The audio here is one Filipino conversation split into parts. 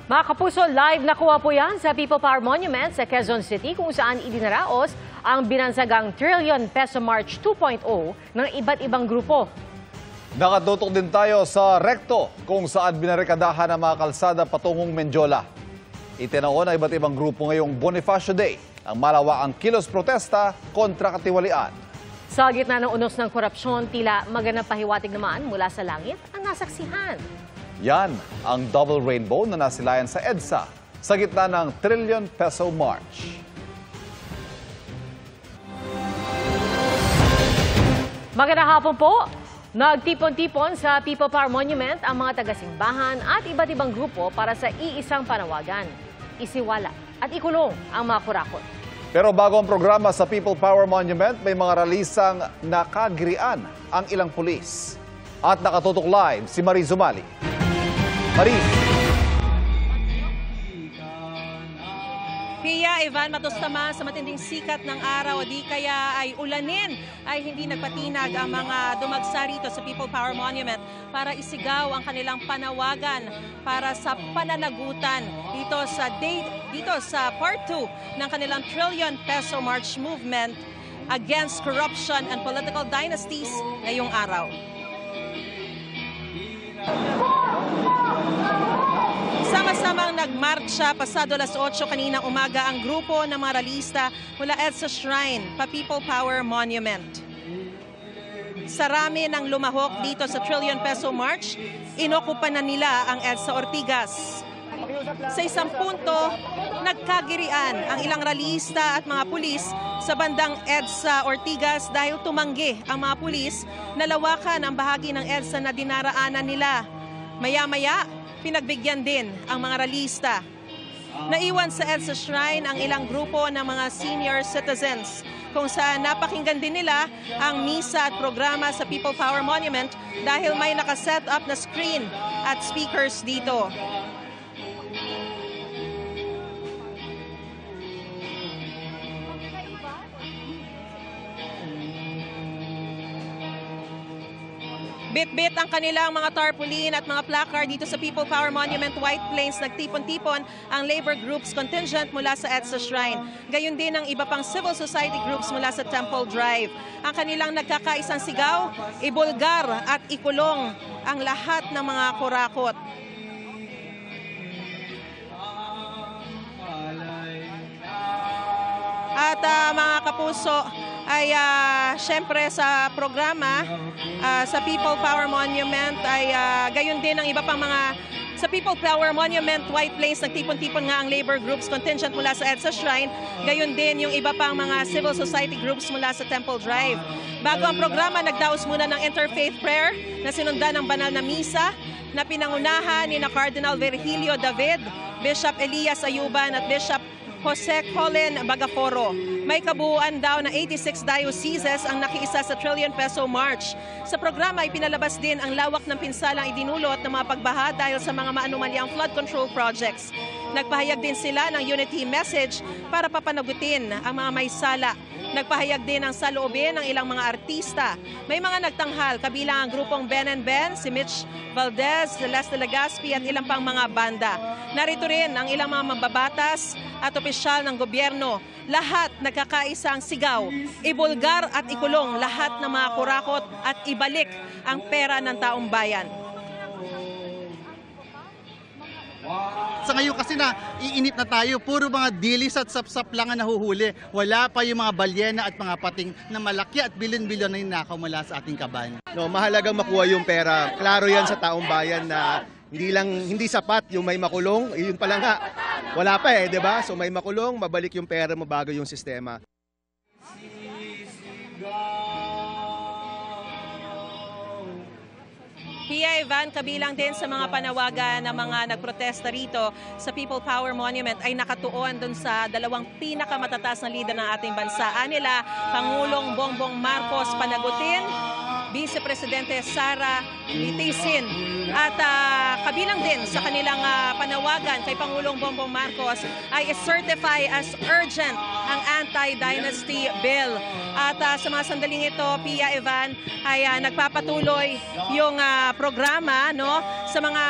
Mga kapuso, live nakuha po yan sa People Power Monument sa Quezon City kung saan idinaraos ang binansagang Trillion Peso March 2.0 ng iba't ibang grupo. Nakatutok din tayo sa Recto kung saan binarikadahan ang mga kalsada patungong Menjola. Itinaon ang iba't ibang grupo ngayong Bonifacio Day ang malawaang kilos protesta kontra katiwalian. Sa gitna ng unos ng korupsyon, tila maganang pahiwatig naman mula sa langit ang nasaksihan. Yan ang double rainbow na nasilayan sa EDSA sa gitna ng Trillion Peso March. Magandang hapon po. Nagtipon-tipon sa People Power Monument ang mga taga-simbahan at iba't ibang grupo para sa iisang panawagan. Isiwala at ikulong ang mga kurakot. Pero bago ang programa sa People Power Monument, may mga ralisang nakagirian ang ilang pulis. At nakatutok live si Marie Zumali. Marie. Pia, Ivan, matustama sa matinding sikat ng araw, di kaya ay ulanin ay hindi nagpatinag ang mga dumagsa rito sa People Power Monument para isigaw ang kanilang panawagan para sa pananagutan dito sa Part 2 ng kanilang Trillion Peso March Movement against corruption and political dynasties ngayong araw. Sama-samang nagmarcha pasado alas 8 kaninang umaga ang grupo ng mga ralista mula EDSA Shrine pa People Power Monument. Sa rami ng lumahok dito sa Trillion Peso March, inokupan na nila ang EDSA Ortigas. Sa isang punto, nagkagirian ang ilang ralista at mga pulis sa bandang EDSA Ortigas dahil tumanggi ang mga pulis na lawakan ang bahagi ng EDSA na dinaraanan nila. Maya-maya, pinagbigyan din ang mga ralista. Naiwan sa EDSA Shrine ang ilang grupo ng mga senior citizens kung saan napakinggan din nila ang misa at programa sa People Power Monument dahil may nakaset up na screen at speakers dito. Bit-bit ang kanilang mga tarpaulin at mga placard dito sa People Power Monument White Plains. Nagtipon-tipon ang labor groups contingent mula sa EDSA Shrine. Gayon din ang iba pang civil society groups mula sa Temple Drive. Ang kanilang nagkakaisang sigaw, ibulgar at ikulong ang lahat ng mga kurakot. At mga kapuso, ay syempre sa programa sa People Power Monument ay gayon din ang iba pang mga sa People Power Monument White Plains nagtipon-tipon nga ang labor groups contingent mula sa EDSA Shrine, gayon din yung iba pang mga civil society groups mula sa Temple Drive. Bago ang programa, nagdaos muna ng interfaith prayer na sinundan ng banal na misa na pinangunahan ni Cardinal Virgilio David, Bishop Elias Ayuban at Bishop Jose Colin Bagaforo. May kabuuan daw na 86 dioceses ang nakiisa sa Trillion Peso March. Sa programa ay pinalabas din ang lawak ng pinsalang idinulot ng mga pagbaha dahil sa mga maanumalyang flood control projects. Nagpahayag din sila ng unity message para papanagutin ang mga may sala. Nagpahayag din ng saloobin ng ilang mga artista. May mga nagtanghal, kabilang ang grupong Ben and Ben, si Mitch Valdez, Celeste Legaspi at ilang pang mga banda. Narito rin ang ilang mga mambabatas at opisyal ng gobyerno. Lahat nagkakaisang sigaw, ibulgar at ikulong lahat ng mga kurakot at ibalik ang pera ng taong bayan. Sa ngayon kasi na iinit na tayo, puro mga dilis at sapsap lang ang nahuhuli. Wala pa yung mga balyena at mga pating na malaki at bilyon-bilyon na ninakaw mula sa ating kaban. No, mahalagang makuha yung pera. Klaro yan sa taong bayan na hindi sapat yung may makulong. Yun pala nga, wala pa 'di ba? So may makulong, mabalik yung pera mo bago yung sistema. Pia, Ivan, kabilang din sa mga panawagan ng mga nagprotesta rito sa People Power Monument ay nakatuon dun sa dalawang pinakamatatas na lider ng ating bansa. Nila, Pangulong Bongbong Marcos panagutin, Vice Presidente Sara Litisin. At kabilang din sa kanilang panawagan kay Pangulong Bongbong Marcos ay certify as urgent ang anti-dynasty bill. At sa mga sandaling ito, Pia, Ivan, ay nagpapatuloy yung programa, no, sa mga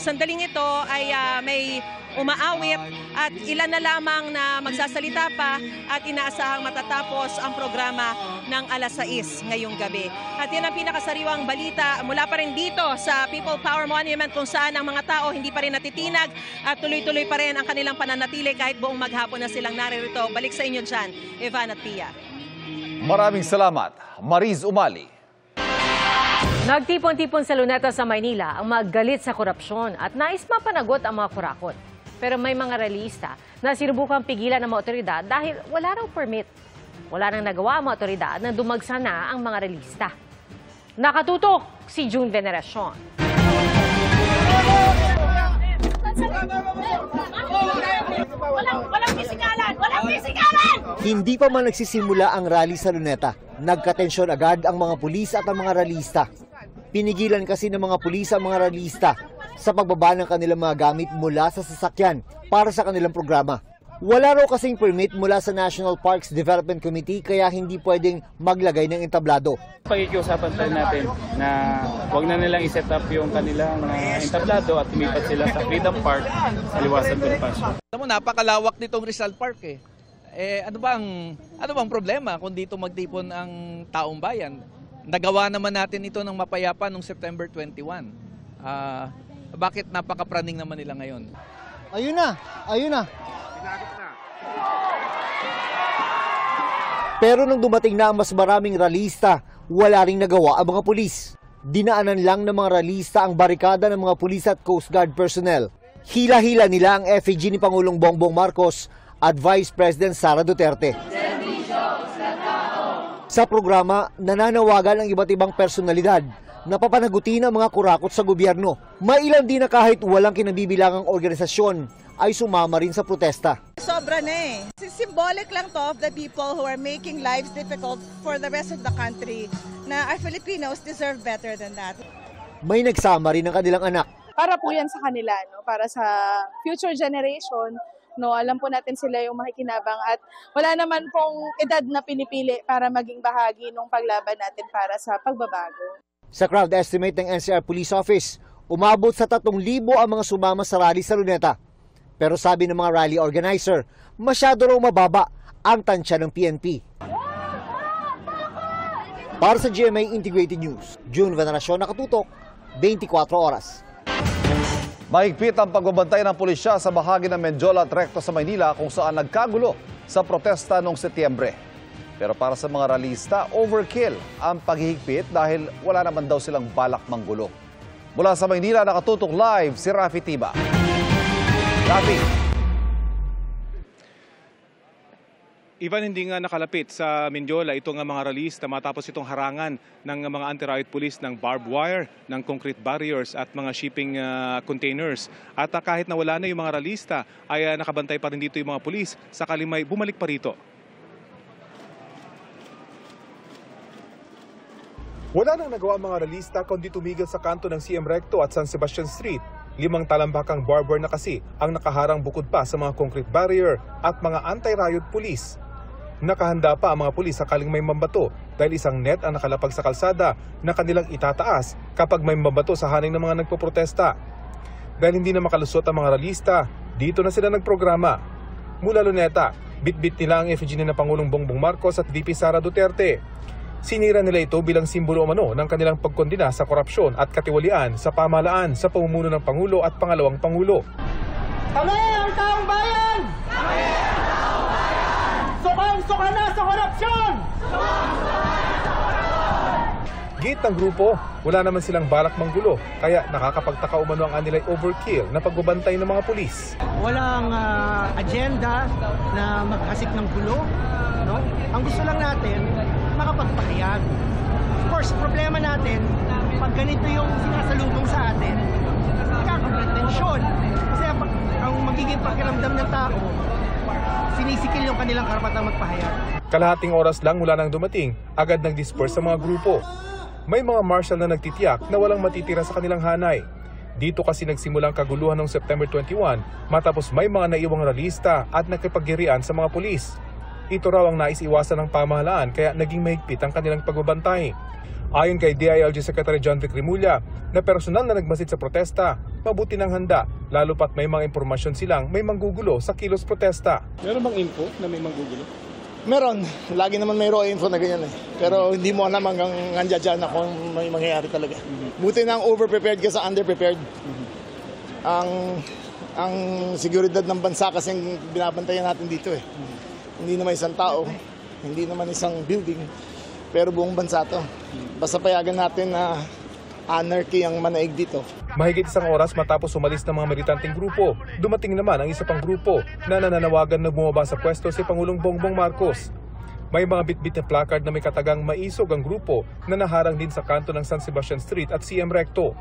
sandaling ito ay may umaawit at ilan na lamang na magsasalita pa at inaasahang matatapos ang programa ng 6:00 ngayong gabi. At yan ang pinakasariwang balita mula pa rin dito sa People Power Monument kung saan ang mga tao hindi pa rin natitinag at tuloy-tuloy pa rin ang kanilang pananatili kahit buong maghapon na silang naririto. Balik sa inyo dyan, Evan at Pia. Maraming salamat, Mariz Umali. Nagtipon-tipon sa Luneta sa Maynila ang mga galit sa korupsyon at nais mapanagot ang mga kurakot. Pero may mga realista na sinubukang pigilan ng mga otoridad dahil wala raw permit. Wala nang nagawa ang mga otoridad na dumagsa na ang mga realista. Nakatutok si June Veneracion. Walang pisikalan! Walang pisikalan! Hindi pa man nagsisimula ang rally sa Luneta, nagkatensyon agad ang mga pulis at ang mga rallyista. Pinigilan kasi ng mga pulis ang mga rallyista sa pagbaba ng kanilang mga gamit mula sa sasakyan para sa kanilang programa. Wala raw kasing permit mula sa National Parks Development Committee kaya hindi pwedeng maglagay ng entablado. Pag-iusapan tayo natin na huwag na nilang i-set up yung kanilang entablado at lumipat sila sa Freedom Park sa Liwasan Bonifacio. Alam mo, napakalawak nitong Rizal Park eh. Ano bang problema kung dito magtipon ang taong bayan? Nagawa naman natin ito ng mapayapa noong September 21. Bakit napakapraning naman nila ngayon? Ayun na! Pero nung dumating na ang mas maraming rallyista, wala ring nagawa ang mga pulis. Dinaanan lang ng mga rallyista ang barikada ng mga pulis at Coast Guard personnel. Hila-hila nila ang effigy ni Pangulong Bongbong Marcos at Vice President Sara Duterte. Sa programa, nananawagan ang iba't ibang personalidad na papanagutin ang mga kurakot sa gobyerno. May ilan din na kahit walang kinabibilangang organisasyon ay sumama rin sa protesta. Sobra na eh. Symbolic lang to of the people who are making lives difficult for the rest of the country na our Filipinos deserve better than that. May nagsama rin ng kanilang anak. Para po yan sa kanila, no? Para sa future generation, no? Alam po natin sila yung makikinabang at wala naman pong edad na pinipili para maging bahagi ng paglaban natin para sa pagbabago. Sa crowd estimate ng NCR Police Office, umabot sa 3,000 ang mga sumama sa rally sa Luneta. Pero sabi ng mga rally organizer, masyado raw mababa ang tansya ng PNP. Para sa GMA Integrated News, June Veneracion, nakatutok, 24 oras. Mahigpit ang pagbabantay ng pulisya sa bahagi ng Menjola at Recto sa Maynila kung saan nagkagulo sa protesta noong Setyembre. Pero para sa mga rallyista, overkill ang paghihigpit dahil wala naman daw silang balak manggulo. Mula sa Maynila, nakatutok live si Rafi Tiba. Rafi. Ivan, hindi nga nakalapit sa Menjola itong mga rallyista matapos itong harangan ng mga anti-riot police ng barbed wire, ng concrete barriers at mga shipping containers. At kahit na wala na yung mga rallyista, ay nakabantay pa rin dito yung mga pulis sakali may bumalik pa rito. Wala nang nagawa ang mga rallyista kundi tumigil sa kanto ng CM Recto at San Sebastian Street. 5 talambakang barbed wire na kasi ang nakaharang bukod pa sa mga concrete barrier at mga anti-riot police. Nakahanda pa ang mga pulis sakaling may mambato dahil isang net ang nakalapag sa kalsada na kanilang itataas kapag may mambato sa haning ng mga nagpoprotesta. Dahil hindi na makalusot ang mga rallyista, dito na sila nagprograma. Mula Luneta, bitbit nila ang effigy ng Pangulong Bongbong Marcos at VP Sara Duterte. Sinira nila ito bilang simbolo umano ng kanilang pagkondena sa korupsyon at katiwalian sa pamahalaan sa pamumuno ng Pangulo at Pangalawang Pangulo. Kami ang taong bayan! Kami ang taong bayan! Sukang-suka na sa korupsyon! Gate ng grupo, wala naman silang balak manggulo, kaya nakakapagtaka umano ang anilay overkill na pagbabantay ng mga pulis. Walang agenda na magkasik ng gulo. No? Ang gusto lang natin, makapagpahayag. Of course, problema natin, pag ganito yung sinasalubong sa atin, nagkakapretensyon. Kasi ang magiging pakiramdam ng tao, sinisikil yung kanilang karapatang magpahayag. Kalahating oras lang mula nang dumating, agad nag-disperse sa mga grupo. May mga marshal na nagtitiyak na walang matitira sa kanilang hanay. Dito kasi nagsimulang kaguluhan noong September 21 matapos may mga naiwang rallyista at nagkipaggirian sa mga pulis. Ito raw ang nais iwasan ng pamahalaan kaya naging mahigpit ang kanilang pagbabantay. Ayon kay DILG Secretary John Vic Rimulya, na personal na nagmasid sa protesta, mabuti ng handa, lalo pat may mga impormasyon silang may manggugulo sa kilos protesta. Meron bang info na may manggugulo? Meron. Lagi naman may raw info na ganyan eh. Pero hindi mo alam hanggang nandiyan dyan na kung may mangyayari talaga. Buti na ang over-prepared ka sa under-prepared. Ang seguridad ng bansa kasing binabantayan natin dito eh. Hindi naman isang tao, hindi naman isang building, pero buong bansa to. Basta payagan natin na anarchy ang manaig dito. Mahigit isang oras matapos umalis ng mga militanteng grupo, dumating naman ang isa pang grupo na nananawagan na bumaba sa pwesto si Pangulong Bongbong Marcos. May mga bitbit na placard na may katagang maisog ang grupo na naharang din sa kanto ng San Sebastian Street at CM Recto.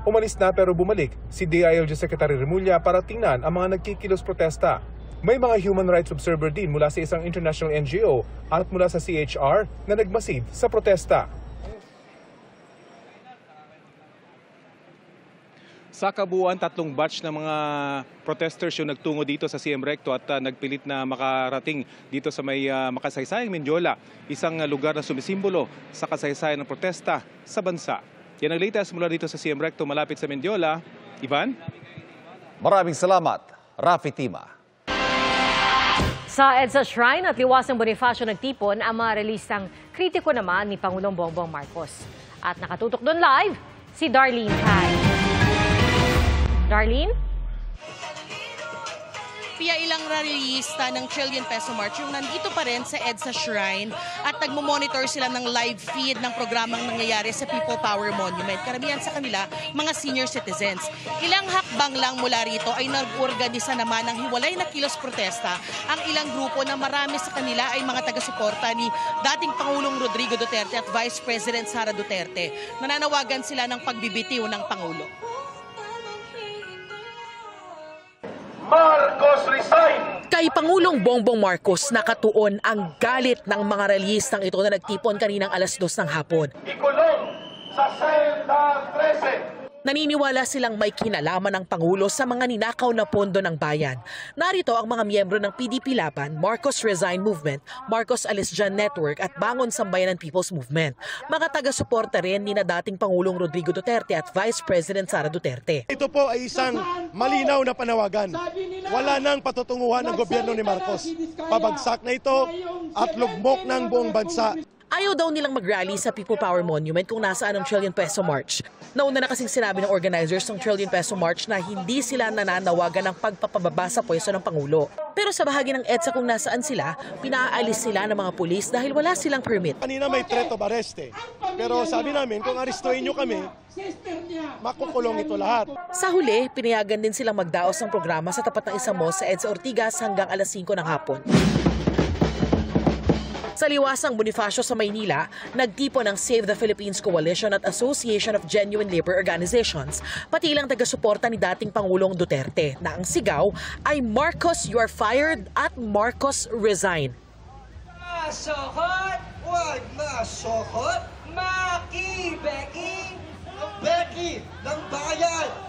Umalis na pero bumalik si DILG Secretary Rimulya para tingnan ang mga nagkikilos protesta. May mga human rights observer din mula sa isang international NGO at mula sa CHR na nagmasid sa protesta. Sa kabuuan, 3 batch ng mga protesters yung nagtungo dito sa CM Recto at nagpilit na makarating dito sa may makasaysayang Mendiola, isang lugar na sumisimbolo sa kasaysayan ng protesta sa bansa. Yan ang latest mula dito sa CM Recto malapit sa Mendiola. Ivan? Maraming salamat, Rafi Tima. Sa EDSA Shrine at Liwasang Bonifacio nagtipon ang mga relistang kritiko naman ni Pangulong Bongbong Marcos. At nakatutok doon live, si Darlene Kai. Darlene? Pia, ilang rallyista ng Trillion Peso March yung nandito pa rin sa EDSA Shrine at nagmo-monitor sila ng live feed ng programang nangyayari sa People Power Monument. Karamihan sa kanila, mga senior citizens. Ilang hakbang lang mula rito ay nag-organisa naman ng hiwalay na kilos protesta ang ilang grupo na marami sa kanila ay mga taga-suporta ni dating Pangulong Rodrigo Duterte at Vice President Sara Duterte. Nananawagan sila ng pagbibitiw ng Pangulo. Marcos resign! Kay Pangulong Bongbong Marcos nakatuon ang galit ng mga rallyistang ito na nagtipon kaninang alas 2 ng hapon. Ikulong sa selda 13. Naniniwala silang may kinalaman ng Pangulo sa mga ninakaw na pondo ng bayan. Narito ang mga miyembro ng PDP Laban, Marcos Resign Movement, Marcos Alis Dyan Network at Bangon Sambayanan People's Movement. Mga taga-suporta rin ni na dating Pangulong Rodrigo Duterte at Vice President Sara Duterte. Ito po ay isang malinaw na panawagan. Wala nang patutunguhan ng gobyerno ni Marcos. Pabagsak na ito at lugmok ng buong bansa. Ayaw daw nilang mag-rally sa People Power Monument kung nasaan ang Trillion Peso March. Nauna na kasing sinabi ng organizers ng Trillion Peso March na hindi sila nananawagan ng pagpapababa sa pwesto ng Pangulo. Pero sa bahagi ng EDSA kung nasaan sila, pinaalis sila ng mga pulis dahil wala silang permit. Kanina may threat of arrest eh. Pero sabi namin kung arestuhin nyo kami, makukulong ito lahat. Sa huli, pinayagan din silang magdaos ng programa sa tapat ng isang mall sa EDSA Ortigas hanggang alas 5 ng hapon. Sa Liwasang Bonifacio sa Maynila, nagtipon ng Save the Philippines Coalition at Association of Genuine Labor Organizations, pati ilang taga-suporta ni dating Pangulong Duterte na ang sigaw ay Marcos, you are fired at Marcos resign. Masokot, huwag masokot, Maki, Becky, ang Becky ng bayan.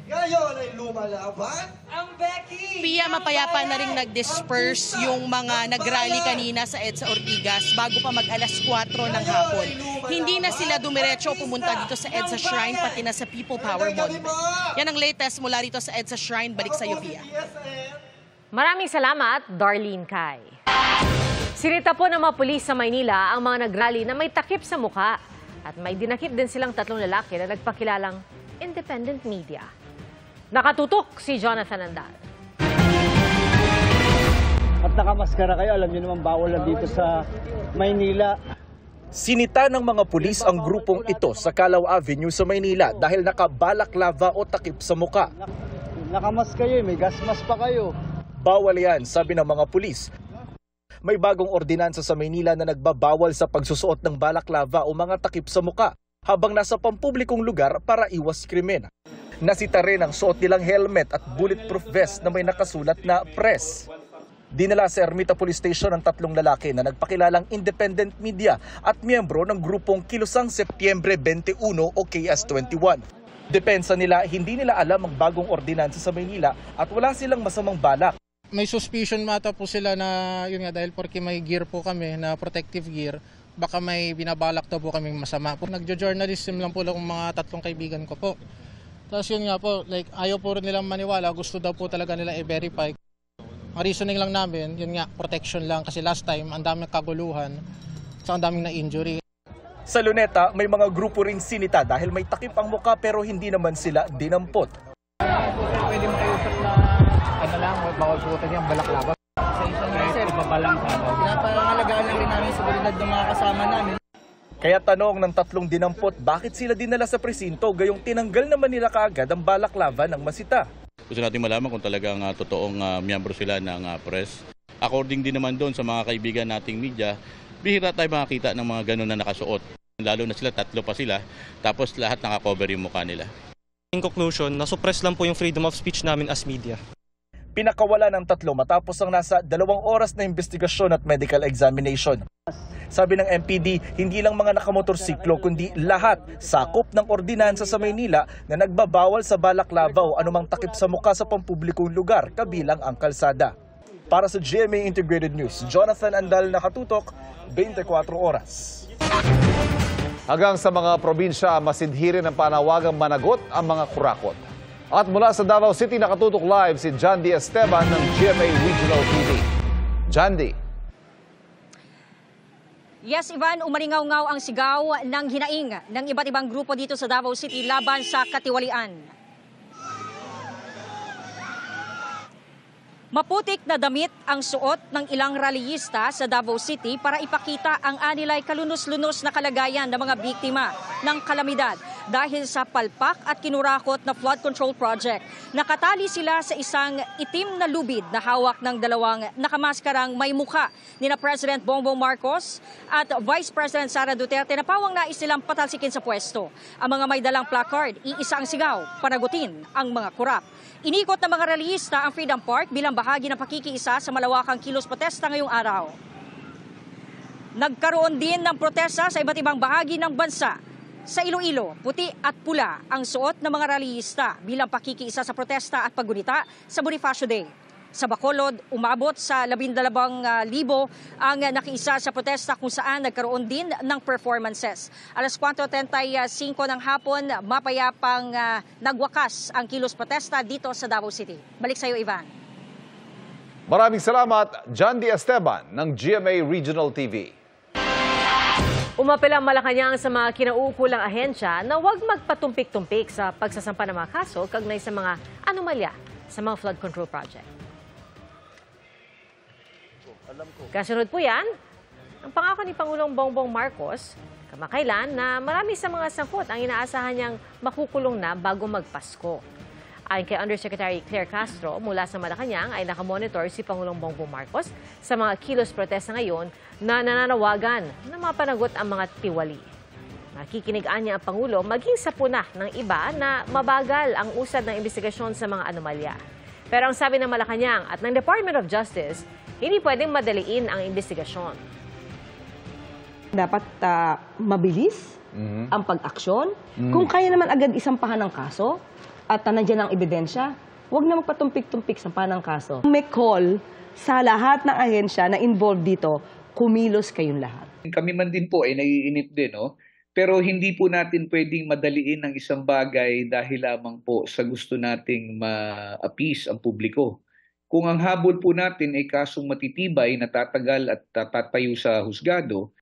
Ngayon ay lumalaban ang Becky. Pia, mapayapa na rin nag-disperse yung mga nag-rally kanina sa EDSA Ortigas bago pa mag-alas 4 ng hapon. Hindi na sila dumiretso pumunta dito sa EDSA Shrine pati na sa People Power Monument. Yan ang latest mula rito sa EDSA Shrine. Balik sa iyo, Pia. Maraming salamat, Darlene Kai. Sinita po ng mga pulis sa Maynila ang mga nag-rally na may takip sa mukha at may dinakip din silang 3 lalaki na nagpakilalang independent media. Nakatutok si Jonathan Andal. At nakamaskara kayo, alam niyo naman bawal lang dito sa Maynila. Sinita ng mga pulis ang grupong ito sa Calao Avenue sa Maynila dahil nakabalaklava o takip sa muka. Nakamas kayo, may gasmas pa kayo. Bawal yan, sabi ng mga pulis. May bagong ordinansa sa Maynila na nagbabawal sa pagsusuot ng balaklava o mga takip sa muka habang nasa pampublikong lugar para iwas krimen. Nasita rin ang suot nilang helmet at bulletproof vest na may nakasulat na press. Dinala sa Ermita Police Station ang 3 lalaki na nagpakilalang independent media at miyembro ng grupong Kilusang Setyembre 21 o KS21. Depensa nila, hindi nila alam ang bagong ordinansa sa Maynila at wala silang masamang balak. May suspicion mata po sila na yun nga dahil porque may gear po kami na protective gear, baka may binabalak daw po kaming masama. Nagjo-journalism lang po lang mga 3 kaibigan ko po. Tapos yun nga po, like, ayaw po rin nilang maniwala, gusto daw po talaga nila i-verify. Ang reasoning lang namin, yun nga, protection lang kasi last time, ang daming kaguluhan, at ang daming na-injury. Sa Luneta, may mga grupo ring sinita dahil may takip ang muka pero hindi naman sila dinampot. Pwede makiusap na ano lang, bawal suotan yung balaklava. Sa isang sir, ibabalang ka. Pinapangalagaan lang rin namin seguridad ng mga kasama namin. Kaya tanong ng 3 dinampot, bakit sila dinala sa presinto gayong tinanggal naman nila kaagad ang balaklava ng masita? Gusto natin malaman kung talagang totoong miyembro sila ng press. According din naman doon sa mga kaibigan nating media, bihira tayo makakita ng mga ganun na nakasuot. Lalo na sila, 3 pa sila, tapos lahat nakakover yung mukha nila. In conclusion, nasuppress lang po yung freedom of speech namin as media. Pinakawala ng 3 matapos ang nasa 2 oras na investigasyon at medical examination. Sabi ng MPD, hindi lang mga nakamotorsiklo kundi lahat sakop ng ordinansa sa Maynila na nagbabawal sa balaklava o anumang takip sa mukha sa pampublikong lugar kabilang ang kalsada. Para sa GMA Integrated News, Jonathan Andal, nakatutok, 24 oras. Hanggang sa mga probinsya, masidhirin ang panawagang managot ang mga kurakot. At mula sa Davao City, nakatutok live si John D. Esteban ng GMA Regional TV. John D. Yes, Ivan, umalingaw-ngaw ang sigaw ng hinaing ng iba't ibang grupo dito sa Davao City laban sa katiwalian. Maputik na damit ang suot ng ilang rallyista sa Davao City para ipakita ang anilay kalunos-lunos na kalagayan ng mga biktima ng kalamidad dahil sa palpak at kinurakot na flood control project. Nakatali sila sa isang itim na lubid na hawak ng 2 nakamaskarang may mukha ni na President Bongbong Marcos at Vice President Sara Duterte na pawang nais nilang patalsikin sa pwesto. Ang mga may dalang placard, iisa ang sigaw, panagutin ang mga kurap. Inikot ng mga rallyista ang Freedom Park bilang bahagi ng pakikiisa sa malawakang kilos protesta ngayong araw. Nagkaroon din ng protesta sa iba't ibang bahagi ng bansa. Sa Iloilo, puti at pula ang suot ng mga rallyista bilang pakikiisa sa protesta at paggunita sa Bonifacio Day. Sa Bacolod, umabot sa 12,000 ang nakiisa sa protesta kung saan nagkaroon din ng performances. Alas 4:35 ng hapon, mapayapang nagwakas ang kilos protesta dito sa Davao City. Balik sa iyo, Ivan. Maraming salamat, John D. Esteban ng GMA Regional TV. Umapel ang Malacanang sa mga kinauukulang ahensya na huwag magpatumpik-tumpik sa pagsasampa ng mga kaso kaugnay sa mga anomalya sa mga flood control project. Kasunod po yan, ang pangako ni Pangulong Bongbong Marcos, kamakailan na marami sa mga sangkot ang inaasahan niyang makukulong na bago magpasko. Ayon kay Undersecretary Claire Castro, mula sa Malacanang ay nakamonitor si Pangulong Bongbong Marcos sa mga kilos protesta ngayon na nananawagan na mapanagot ang mga tiwali. Nakikinigaan niya ang Pangulo maging sa puna ng iba na mabagal ang usad ng investigasyon sa mga anomalya. Pero ang sabi ng Malacanang at ng Department of Justice, hindi pwedeng madaliin ang investigasyon. Dapat mabilis ang pag-aksyon. Kung kaya naman agad isampahan ng kaso at nandiyan ang ebidensya, huwag na magpatumpik-tumpik sampahan ng kaso. May call sa lahat ng ahensya na involved dito, kumilos kayong lahat. Kami man din po ay naiinip din, no? Pero hindi po natin pwedeng madaliin ang isang bagay dahil lamang po sa gusto nating ma-appease ang publiko. Kung ang habol po natin ay kasong matitibay na tatagal at tatayo sa husgado,